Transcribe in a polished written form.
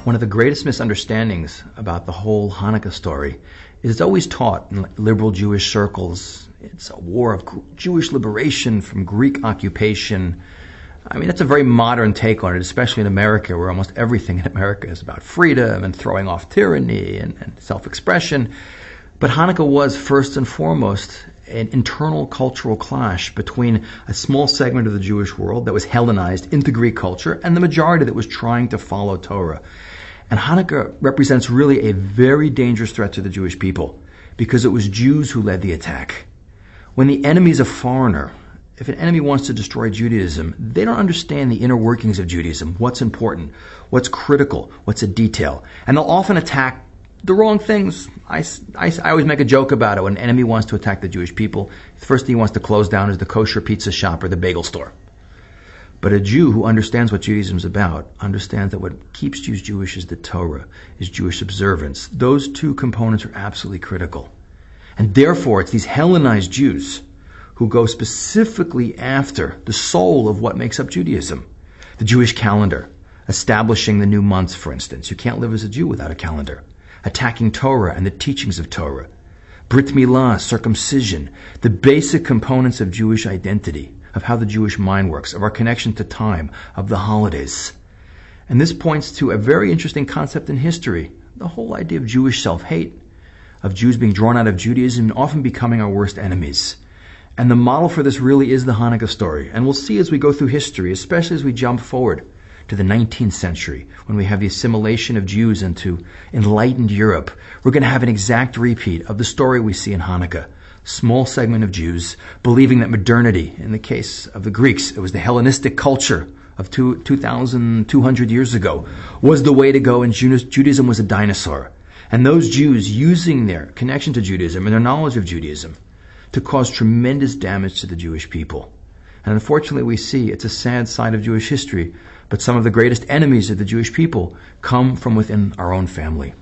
One of the greatest misunderstandings about the whole Hanukkah story is it's always taught in liberal Jewish circles. It's a war of Jewish liberation from Greek occupation. I mean, that's a very modern take on it, especially in America, where almost everything in America is about freedom and throwing off tyranny and self-expression. But Hanukkah was first and foremost an internal cultural clash between a small segment of the Jewish world that was Hellenized into Greek culture and the majority that was trying to follow Torah. And Hanukkah represents really a very dangerous threat to the Jewish people because it was Jews who led the attack. When the enemy is a foreigner, if an enemy wants to destroy Judaism, they don't understand the inner workings of Judaism, what's important, what's critical, what's a detail. And they'll often attack the wrong things. I always make a joke about it. When an enemy wants to attack the Jewish people, the first thing he wants to close down is the kosher pizza shop or the bagel store. But a Jew who understands what Judaism is about understands that what keeps Jews Jewish is the Torah, is Jewish observance. Those two components are absolutely critical. And therefore, it's these Hellenized Jews who go specifically after the soul of what makes up Judaism. The Jewish calendar, establishing the new months, for instance. You can't live as a Jew without a calendar. Attacking Torah and the teachings of Torah. Brit Milah, circumcision, the basic components of Jewish identity, of how the Jewish mind works, of our connection to time, of the holidays. And this points to a very interesting concept in history, the whole idea of Jewish self-hate, of Jews being drawn out of Judaism and often becoming our worst enemies. And the model for this really is the Hanukkah story. And we'll see as we go through history, especially as we jump forward to the 19th century, when we have the assimilation of Jews into enlightened Europe, we're going to have an exact repeat of the story we see in Hanukkah. Small segment of Jews believing that modernity, in the case of the Greeks, it was the Hellenistic culture of 2,200 years ago, was the way to go, and Judaism was a dinosaur. And those Jews using their connection to Judaism and their knowledge of Judaism to cause tremendous damage to the Jewish people. And unfortunately, we see it's a sad side of Jewish history, but some of the greatest enemies of the Jewish people come from within our own family.